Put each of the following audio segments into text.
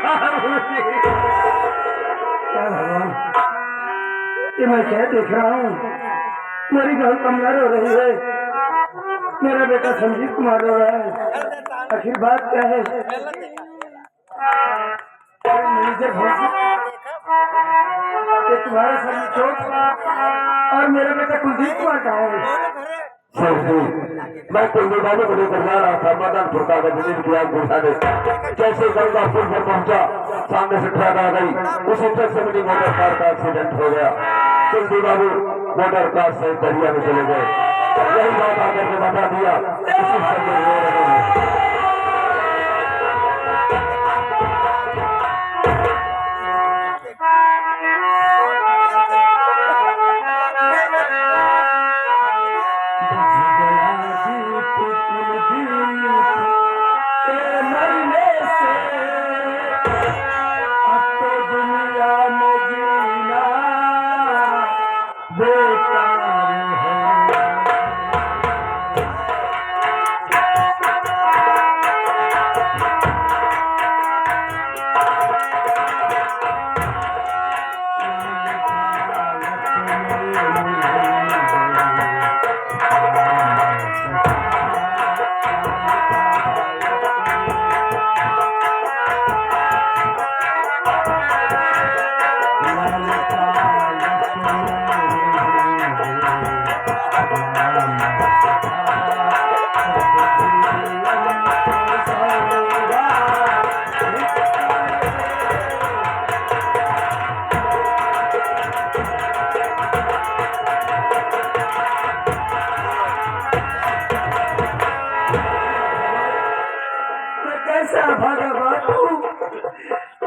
क्या भगवान, ये मैं क्या देख रहा हूँ? मेरी बहू कमजोर हो रही है, मेरा बेटा संजीव कुमार रो रहा है। आखिर बात क्या है? कि तुम्हारे सर में चोट और मेरा बेटा कुलदीप कुमार कहाँ है? मैं कुलदीप बाबू को लेकर जा रहा था मदनपुर का जमीन की आग बुझाने। जैसे गंगा पुल पर पहुंचा, सामने से ट्रक आ गई, उसी ट्रक से मेरी मोटर कार का एक्सीडेंट हो गया। कुलदीप बाबू मोटर कार से दरिया में चले गए। यही बात आकर के बता दिया। इसी सब में रो रहे हैं।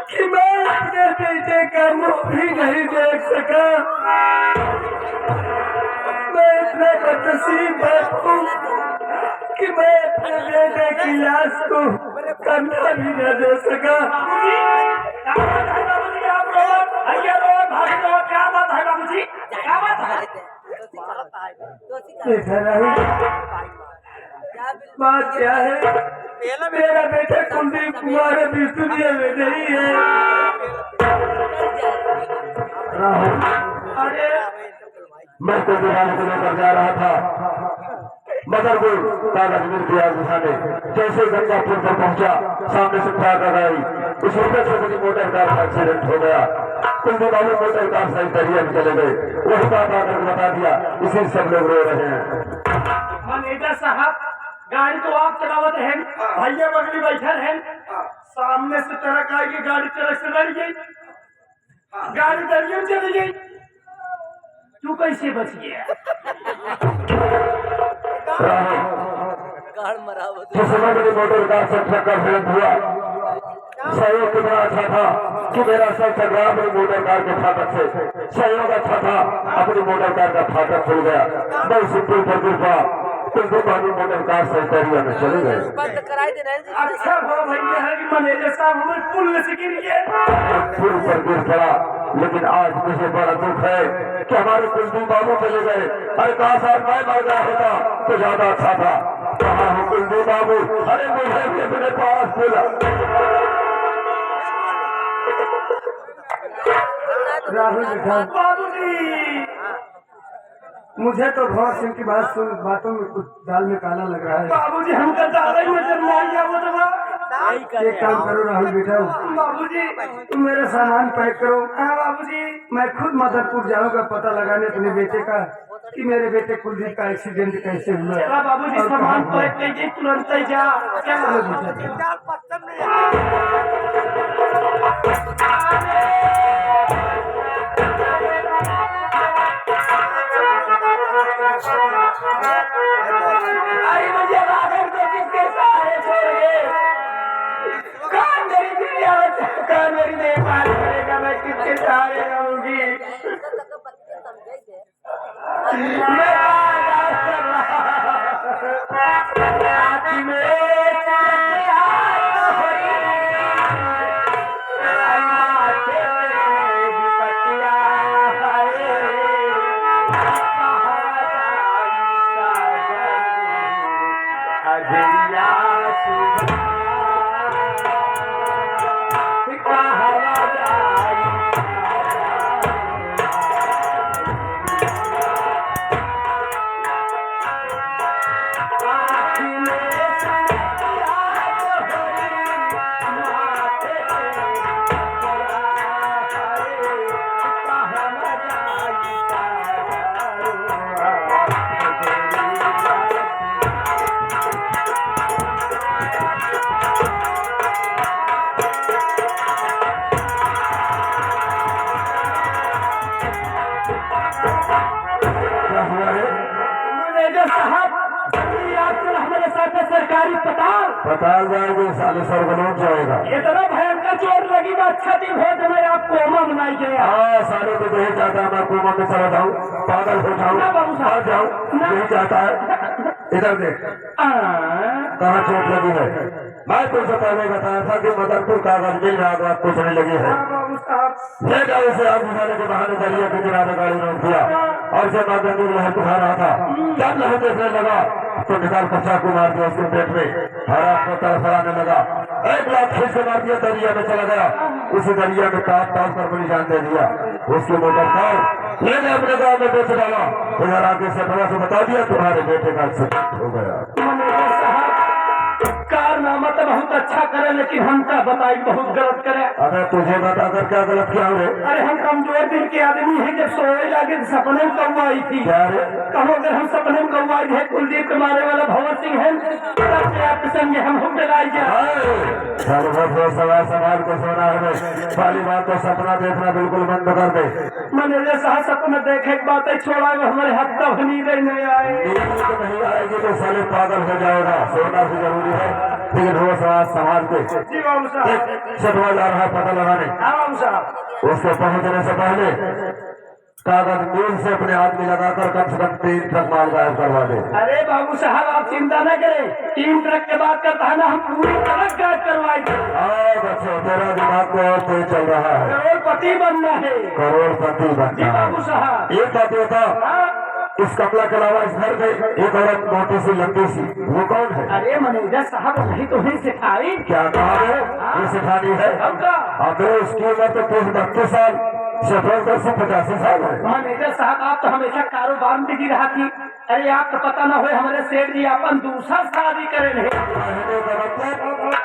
कि मैं अपने बेटे का मुंह भी नहीं देख सका। मैं इतना बदनसीब बाप हूँ कि मैं अपने बेटे की लाश को कंधा भी न दे सका। बात क्या है? मेरा बेटा कुलदीप कुमार अभी दुनिया में नहीं है। अरे मैं तो दुकान को लेकर जा रहा था मदरपुर कागज मिल गया बुझाने। जैसे गंगा पुल पर पहुंचा, सामने से ट्रक आ गई, उस वक्त से मेरी मोटर कार का एक्सीडेंट हो गया। कुलदीप बाबू मोटर कार से दरिया में चले गए। वही बात आकर बता दिया। इसी सब लोग रो रहे हैं। मैनेजर साहब, गाड़ी तो आप चलावत है, भैया बगली बैठल है, सामने से ट्रक आएगी, गाड़ी ट्रक से लड़ गई, गाड़ी दरिया में चली गई, तू कैसे बच गया? जिस समय मेरी मोटर कार से ट्रक का एक्सीडेंट हुआ, सहयोग कितना अच्छा था कि मेरा सर टकरा मेरी मोटर कार के फाटक से। सहयोग अच्छा था, अपनी मोटर कार का फाटक खुल गया। मैं उसी पुल पर गिर पड़ा। कुलदीप बाबू मोटर कार से दरिया में चले गए। अच्छा हो भैया है कि मैनेजर साहब हमें पुल से गिर गए। पुल पर गिर पड़ा, लेकिन आज मुझे बड़ा दुख है कि हमारे कुलदीप बाबू चले गए। अरे कहा साहब मैं मर गया होता तो ज्यादा अच्छा था। कहा हो कुलदीप बाबू? अरे मुझे भी अपने पास बोला। राहुल बाबू जी, मुझे तो भौर सिंह की बातों में कुछ दाल में काला लग रहा है। बाबूजी हमका दाल ही नजर नहीं आया। एक काम करो राहुल बेटा, बाबूजी तुम मेरा सामान पैक करो। हाँ बाबूजी, मैं खुद मदरपुर जाऊंगा पता लगाने अपने बेटे का कि मेरे बेटे कुलदीप का एक्सीडेंट कैसे हुआ। बाबूजी सामान पैक कीजिए, तुरंत ही जा। अरे मुझे बाहर को किसके सहारे छोड़ गए? कौन मेरी दुनिया में कौन मेरी देखभाल करेगा? मैं किसके सहारे रहूंगी? मैं सारी पताल जाएगी, साले सर्वलोक जाएगा। इतना भयंकर चोट लगी बात छठी भोज में आप कोमा बनाई गया। हाँ, साले को नहीं चाहता मैं कोमा में चला जाऊँ, पागल हो जाऊँ, मर जाऊँ, नहीं चाहता है। इधर देख कहाँ चोट लगी है। मैं तुमसे पहले बताया था कि मदनपुर कागज मिल में आग पूछने लगी है। उसे आग बुझाने के बहाने दरिया के किनारे गाड़ी रोक दिया और जब गंदी लहर बुझा रहा था जब लहर देखने लगा तो निकाल कर चाकू मार दिया उसके पेट में, हरा को तरफड़ाने लगा, एक लाख खींच के मार दिया, दरिया में चला गया। उसी दरिया में ताप कर बड़ी जान दे दिया। उसकी मोटर कार मैंने अपने गाँव में बेच डाला। उधर आगे सफरा से बता दिया तुम्हारे बेटे का एक्सीडेंट हो गया। कारनामा तो बहुत अच्छा करे लेकिन हमका बताई बहुत गलत करे। अगर तुझे बताकर क्या गलत किया रे? अरे हम कमजोर दिल के आदमी हैं, जब सोए जाके सपने में कौआ आई थी। क्या रे? कहो अगर हम सपने में कौआ आई है, कुलदीप के मारे वाला भंवर सिंह है, तब आपके संगे हम डराई जाए। सवाल संभाल के सोना है। पहली बात तो सपना देखना बिल्कुल बंद कर दे। मैनेजर साहब सपना देखे एक बात छोड़ा हमारे हाथ तक नींद नहीं आए। नहीं आएगी तो साले पागल हो जाएगा। सोना भी जरूरी है लेकिन रोज आवाज संभाल के। जी बाबू साहब। सटवा जा रहा है पता लगाने। हाँ बाबू साहब। उसके पहुंचने से पहले कागज मिल से अपने आदमी लगाकर कम से कम 3 ट्रक माल गायब करवा दे। अरे बाबू साहब आप चिंता न करें, 3 ट्रक के बात करता है ना, हम पूरी ट्रक गायब करवाएंगे। बच्चों तेरा दिमाग को और तेज चल रहा है। करोड़पति बनना है। करोड़पति बनना। जी बाबू साहब। एक बात होता इस कपड़ा के अलावा इस घर में एक औरत मोटी सी लंबी सी, वो कौन है? अरे मैनेजर साहब वही तो नहीं सिखाई। क्या कहा है? ये सिखानी है। अबे उसकी उम्र तो 32 साल, 85 साल है। मैनेजर साहब आप तो हमेशा कारोबार में बिजी रहा थी। अरे आपको पता न हो हमारे सेठ जी अपन दूसरा शादी करे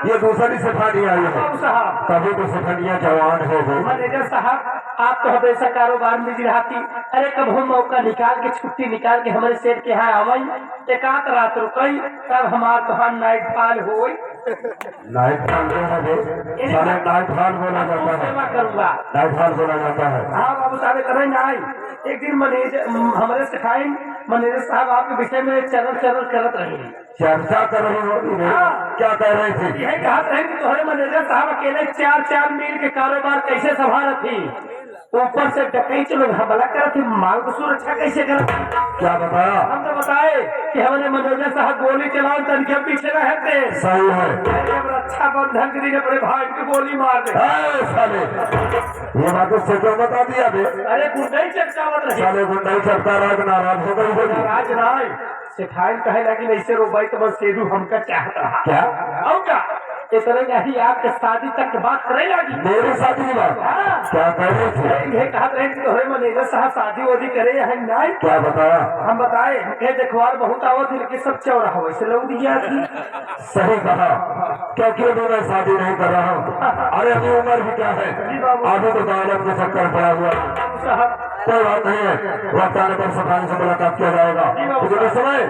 ये दूसरी सिखानी आई है साहब। कभी तो सिखानिया जवान हो गई। मैनेजर साहब आप तो हमेशा कारोबार में बिजी रहा थी। अरे कब हम मौका निकाल के छुट्टी निकाल के हमारे सेठ के यहाँ आवई, एक आध रात रुकई, तब हमारे तो नाइट फॉल हो। नाइट फॉल नाइट फॉल बोला जाता है। सेवा करूँगा। नाइट फॉल बोला जाता है। हाँ बाबू साहब करे ना आई। एक दिन मैनेजर हमारे सिखाई, मैनेजर साहब आपके विषय में चरल करत रहे। चर्चा कर रही होगी। क्या कह रहे थे? यही कहा था कि तुम्हारे मैनेजर साहब अकेले 4 मील के कारोबार कैसे संभाल थी, ऊपर से डकैत लोग हमला कर थी, माल को सुरक्षा कैसे कर। क्या बताया? हम तो बताए कि हमारे मैनेजर साहब गोली चलाओ तनखे पीछे रहते। सही है। अच्छा बंधन के दिन अपने भाई की गोली मार दे। साले ये बात उससे क्यों बता दिया बे? अरे गुंडा ही चटकावत रहे। साले गुंडा ही चटका रहा कि नाराज हो गई होगी। नाराज राय सिखाई कहे लगी ऐसे रोबाई तो बस सेधु हमका चाहता रहा। क्या और क्या इतना नहीं आपके शादी तक की बात करे लगी। मेरी शादी की बात? क्या कह रहे थे? ये कहा रहे कि मैनेजर साहब शादी वादी करे है नहीं। क्या बताया? हम बताए देखवार बहुत आवत है लेकिन सब चौराहा वैसे लोग दिया थी। सही कहा क्योंकि अभी मैं शादी नहीं कर रहा हूँ। अरे अभी उम्र भी क्या है, आगे तो दौलत के चक्कर पड़ा हुआ साहब। कोई बात नहीं है, वक्त आने पर सफाई से मुलाकात किया जाएगा। लेकिन इस समय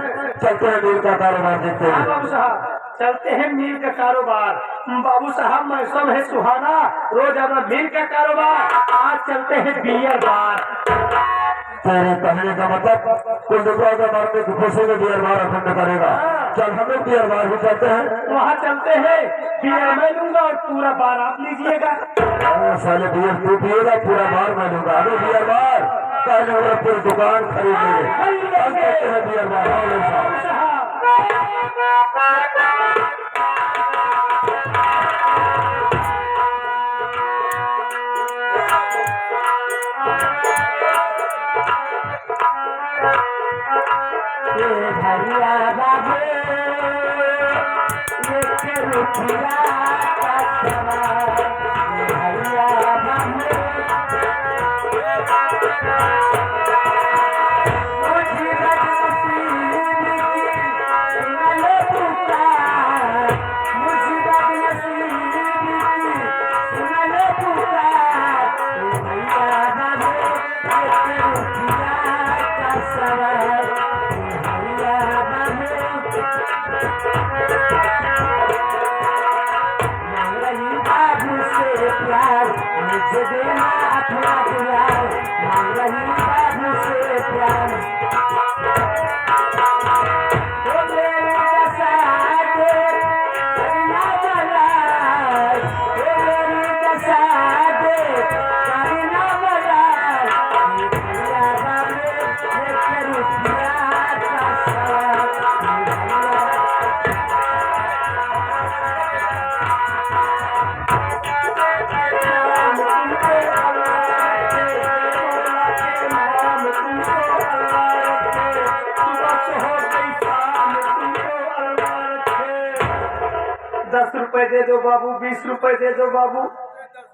चलते हैं मील का कारोबार देखते हैं। बाबू साहब चलते हैं मील का कारोबार। बाबू साहब मौसम है सुहाना, रोज अपना मील का कारोबार। आज चलते हैं बियर बार। तेरे कहने का मतलब कुल दुकान का मारने की खुशी में बियर बार अखंड करेगा। चल हम लोग बियर बार भी चलते हैं। वहाँ चलते हैं, बियर मैं लूंगा और पूरा बार आप लीजिएगा। साले बियर तू पिएगा, पूरा बार मैं लूंगा। अरे बियर बार पहले वो पूरी दुकान खरीदेंगे। बियर बार हरिया बाबू ये रुपया हरिया बाबू देना अपना प्यार मांग रही बाबू से प्यार। दो बाबू, 20 रुपए दे दो बाबू।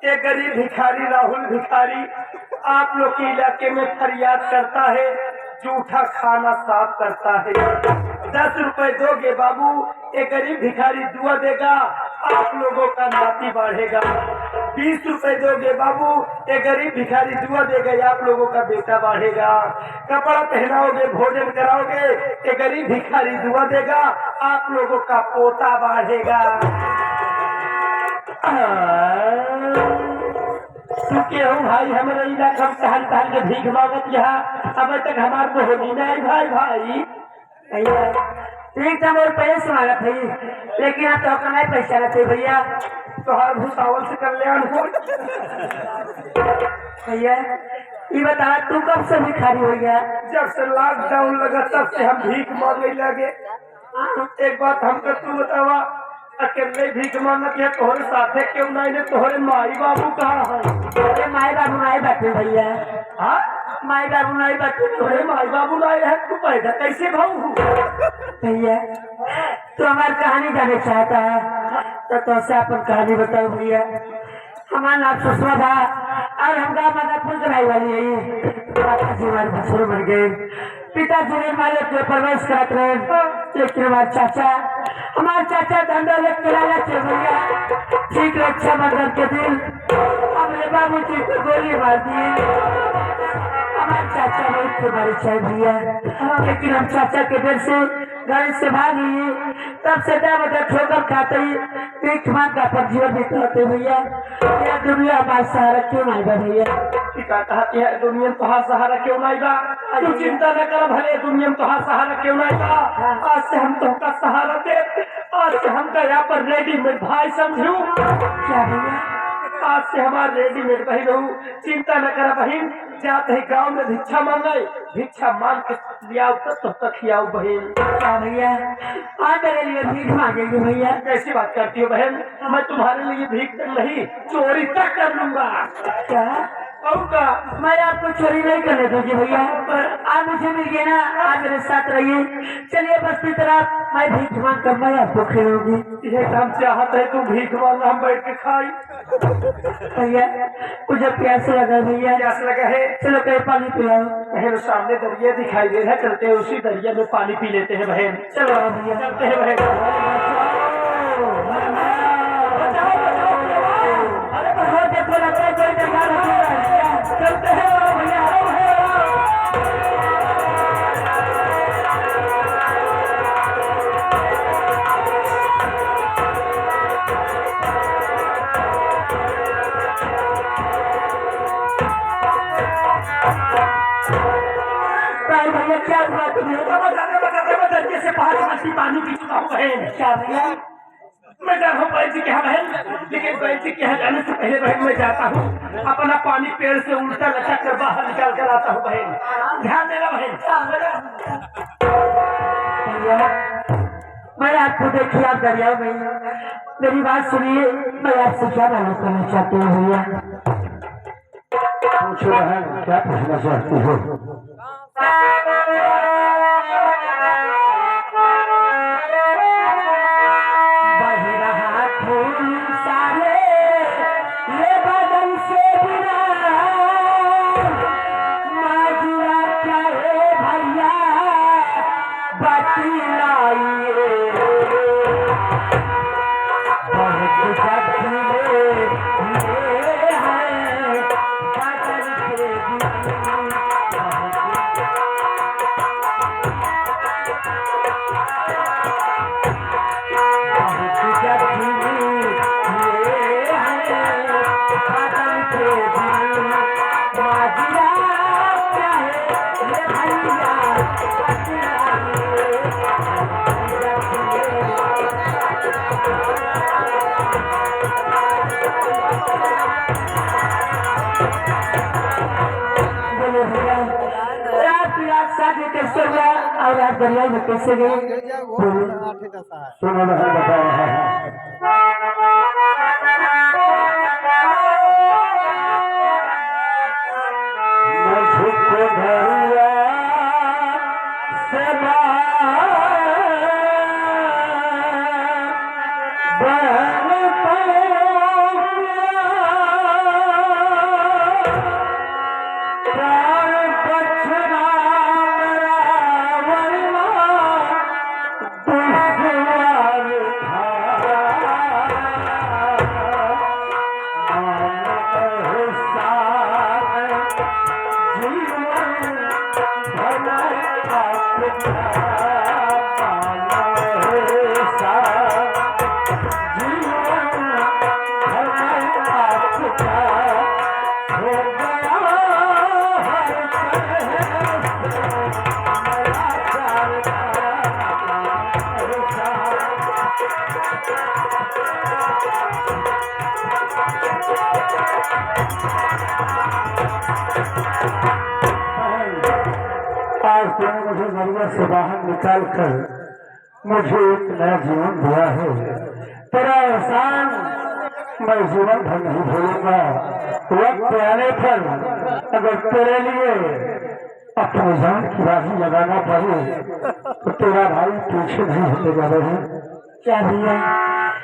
एक गरीब भिखारी राहुल भिखारी आप लोग के इलाके में फरियाद करता है, जूठा खाना साफ करता है। 10 रुपए दोगे बाबू, एक गरीब भिखारी दुआ देगा, आप लोगों का नाती बढ़ेगा। 20 रुपए दोगे बाबू, एक गरीब भिखारी दुआ देगा, आप लोगों का बेटा बढ़ेगा। कपड़ा पहनाओगे, भोजन कराओगे, एक गरीब भिखारी दुआ देगा, आप लोगों का पोता बढ़ेगा। तू क्यों भाई हमारे इलाका में टहल टहल के भीख मांगत यहाँ, अब तक हमारे को होनी नहीं भाई भाई। ठीक था, मेरे पैसे मांगा थी, लेकिन आप तो कमाई पैसा रहते भैया। तो हर भूसावल से कल्याण हो। भैया ये बता, तू कब से भिखारी हो गया? जब से लॉकडाउन लगा तब से हम भीख मांगे लगे। एक बात हमको तू बतावा, अकेले भीख मांगत है, तोहरे साथे क्यों नहीं? तोहरे माई बाबू कहाँ है? अरे माई बाबू नहीं बैठे भैया। हाँ, माई बाबू नहीं बैठे। तोहरे माई बाबू नहीं है, तू पैदा कैसे भाऊ? भैया तू हमारी कहानी जाने चाहता है तो से अपन कहानी बताओ भैया। हमारा नाम सुषमा था और हमका मददपुर कराई वाली है। पिताजी हमारे बच्चे मर गए, पिताजी ने हमारे पे परवरिश करते रहे, लेकिन हमारे चाचा धंधा लेके चला चल भैया। ठीक रक्षा बंधन के दिन हमने बाबू जी को गोली मार दी। हमारे चाचा बहुत तुम्हारी चाय भैया, लेकिन हम चाचा के डर से घर से भागी, तब से बड़ा ठोकर खाते ही भीख मांग का जीवन बिताते भैया। यह दुनिया हमारा सहारा क्यों नहीं बा भैया? है दुनिया तुहार सहारा क्यों नहीं बा? तू चिंता न कर, भले दुनिया में तुहार सहारा क्यों नहीं बा। आज से हम तुमका सहारा दे, आज से हमका यहाँ पर रेडीमेड भाई समझू। क्या भैया? आज से हमारे रेडीमेड बहन हूँ, चिंता न कर बहन। जाते ही गाँव में भिक्षा मांगे, भिक्षा मांग के लियाओ तब तक खियाओ बहन। क्या भैया आज मेरे लिए भीख मांगेगी भैया? कैसी बात करती हो बहन? मैं तुम्हारे लिए भीख नहीं, चोरी तक कर लूंगा। क्या? और का मैं आपको चोरी नहीं करने दूंगी भैया। आज मुझे मिल गया ना, आज मेरे साथ रहिए। चलिए बस्ती तरफ, मैं भीख मांग कर मैं आपको खिलाऊंगी। ये काम चाहत है, तू भीख मांग हम बैठ के खाई। भैया मुझे प्यास लगा भैया। प्यास लगा है, चलो कहीं पानी पिलाओ। बहन सामने दरिया दिखाई दे रहा है, चलते हैं उसी दरिया में पानी पी लेते हैं बहन। चलो भैया चलते हैं बहन। चलते हैं भैया। भैया क्या हुआ तुम्हें? दरिया से 5 बाल्टी पानी पी चुका हूँ बहन। क्या भैया? मैं जा रहा हूँ बैल जी के यहाँ बहन, लेकिन बैल जी के यहाँ जाने से पहले बहन मैं जाता हूँ, अपना पानी पेड़ से उल्टा लटक कर बाहर निकाल कर आता हूँ बहन। ध्यान देना बहन। भैया मैं आपको देखिए, आप दरिया में, मेरी बात सुनिए, मैं आपसे क्या बात करना चाहती हूँ भैया? पूछो बहन, क्या पूछना चाहती हो? और आप दरिया में कैसे गए? सुनो बहन बता रहा है। मैं झुको दरिया से बहन आज तूने मुझे नरिया से बाहर निकाल कर मुझे एक नया जीवन दिया है। तेरा एहसान मैं जीवन भर नहीं भूलूंगा। वक्त आने पर अगर तेरे लिए अपनी जान की बाजी लगाना पड़े तो तेरा भाई पीछे नहीं हटेगा बहन। क्या भैया?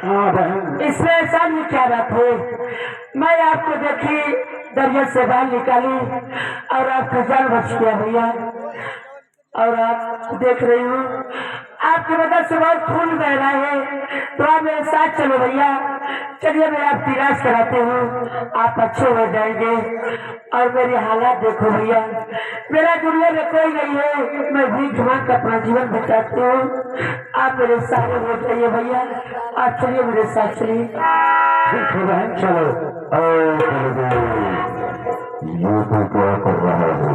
हाँ बहन, इसमें ऐसा नहीं क्या बात है। मैं आपको देखी दरिया से बाहर निकाली और आपका जान बच गया भैया। और आप देख रही हूँ आपके बदल से बहुत खून बह रहा है, तो आप मेरे साथ चलो भैया। चलिए मैं आपकी इलाज कराते हूँ, आप अच्छे हो जाएंगे। और मेरी हालात देखो भैया, मेरा दुनिया में कोई नहीं है, मैं भीख मांग कर अपना जीवन बिताती हूँ। आप मेरे साथ हो जाइए भैया, आप चलिए मेरे साथ चलिए। ठीक है बहन चलो। ये तो क्या कर रहा है?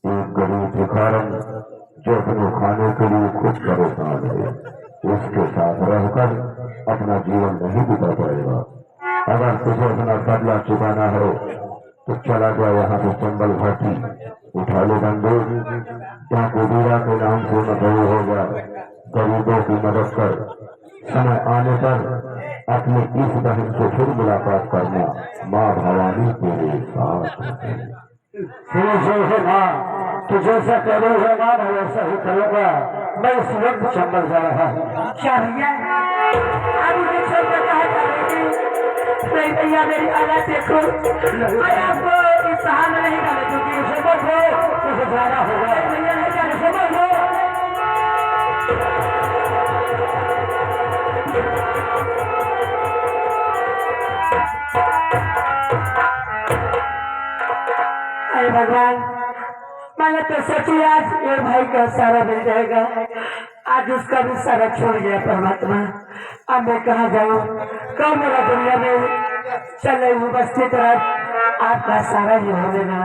एक गरीब भिखारन जो अपने खाने के लिए खुद परेशान है, उसके साथ रहकर अपना जीवन नहीं बिता पाएगा। अगर तुझे अपना बदला चुकाना हो तो चला गया यहाँ से चंबल घाटी, उठा ले बंदूक, डाकू बीरा के नाम से मशहूर हो गया। गरीबों की मदद कर, समय आने पर अपनी इस बहन से फिर मुलाकात करना। माँ भवानी तेरे साथ है। है माँ, तू जैसा करोगे माँ मैं वैसा ही करूँगा। मैं इस वक्त चंबल जा रहा हूँ। क्या भैया आप मुझे छोड़कर कहाँ जा रहे थे? नहीं भैया मेरी हालत देखो, मैं आपको इस हाल में नहीं डाले दूंगी। समझ लो तुझे जाना होगा। भैया नहीं जाने, समझ लो। अरे भगवान, मैंने तो सोची आज ये भाई का सारा मिल जाएगा, आज उसका भी सारा छोड़ गया परमात्मा। अब मैं कहाँ जाऊँ? कब मेरा दुनिया में चले हूँ बस्ती तरफ, आपका सारा ही हो लेना।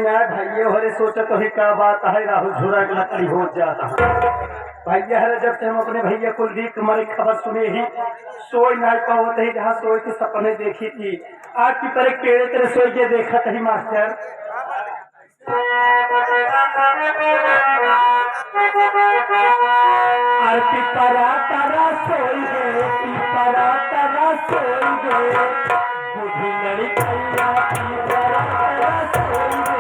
भाइये हरे सोचा तो ही क्या बात है। राहुल झूरा की लकड़ी हो जाता भैया हरे जब से हम अपने भैया कुलदीप तुम्हारी खबर सुने ही सोई ना पाते ही, जहाँ सोई के सपने देखी थी आज की तरह केड़े तेरे सोई के देखा थी मास्टर। आरती परा तारा सोई गे, परा तारा सोई गे, बुढ़ी लड़कैया परा तारा सोई गे।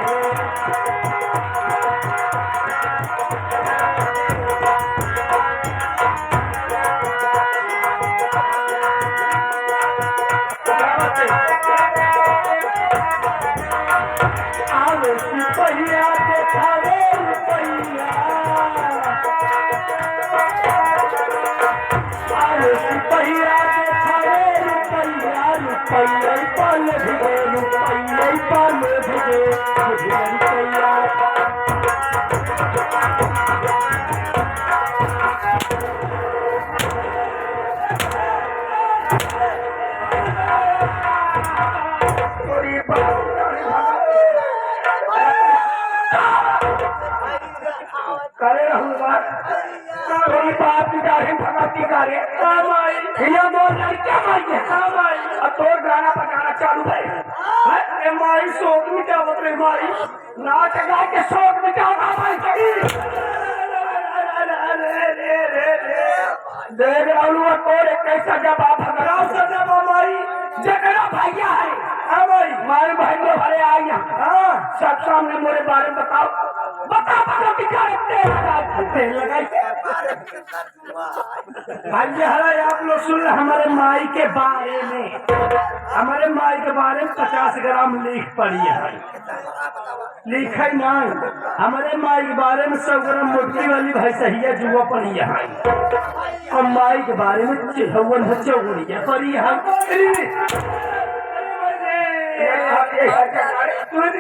सिपहिया देखावे रुपैया अरे सिपहिया देखावे रुपैया रुपैया पाल भिगे रुपैया पाल भिगे रुपैया करे रहूंगा कोई बाप की गाड़ी भगवती गाड़ी ये बोल रही क्या माई है अब तो गाना बजाना चालू है ए माई शोक में क्या बोल रही माई नाच गा के शोक में क्या होगा माई कहीं देख रहा तोर एक कैसा जवाब भगवान से जवाब माई जगरा भैया है भाई मारे भाई को भरे आई हाँ सब सामने मेरे बारे में बताओ तेल लगाई भाई आप लोग सुन रहे हमारे माई के बारे में 50 ग्राम लिख पड़ी है लिखा नहीं हमारे माई के बारे में 100 ग्राम मोटी वाली भैंसहिया जुआ पड़ी है और माई के बारे में चिहवन चौगुड़िया पड़ी है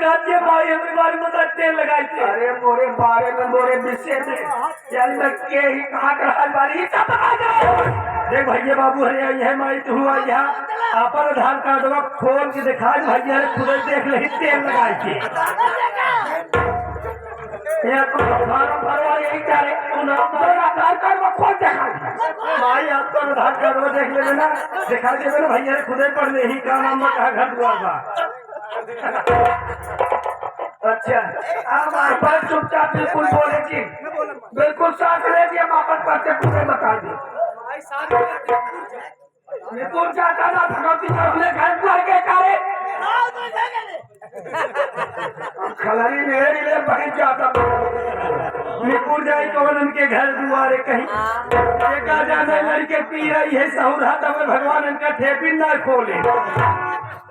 राज्य भाई हमारे बारे में तेल लगाई थे अरे मोरे बारे में मोरे विषय में के ही कहा देख भैया बाबू हरे है माई तू यहाँ अपन आधार कार्ड खोल के दिखा भैया खुद देख ले तेल लगाई थे यही करे आधार कार्ड खोल देखा माई आपको आधार कार्ड देख ले ना दिखा दे भैया खुद पढ़ ले ही का नाम कहा घर दुआ अच्छा आप चुपचाप बिल्कुल बोले जी बिल्कुल साथ ले दिया वापस पढ़ते पूरे बता दी बिल्कुल चाहता ना भगवती अपने घर पर के करे खलारी मेरे लिए बहन जाता निपुर जाए तो उनके घर दुआरे कहीं देखा जाने लड़के पी रही है सहुरा तब भगवान उनका ठेपिन ना खोले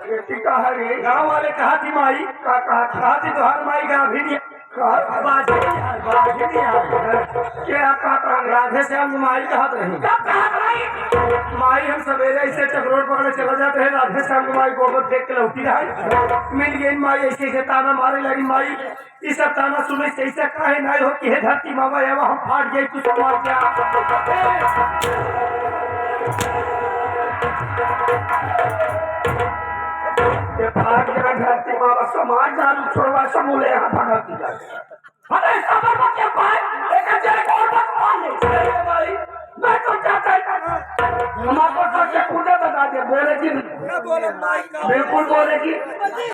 गाँव वाले कहा थी माई कहा थी तुहार माई का भी राधे श्याम माई कहा माई हम सवेरे ऐसे चक्रोट पकड़े चला जाते हैं राधे श्याम माई गोबर देख के लौटी रहा मिल गई माई ऐसे ताना मारे लगी माई इस सब ताना सुने से ऐसा काहे नहीं हो कि है धरती मामा है वहाँ फाट गई कुछ मार क्या धरती मामा समाज दारू छोड़वा समूले यहाँ भगवती अरे सबर बच्चे को है एक जगह और बात मान ले भाई मैं तो चाहता है हमारे को तो कूदे बता दे बोले कि बिल्कुल बोले कि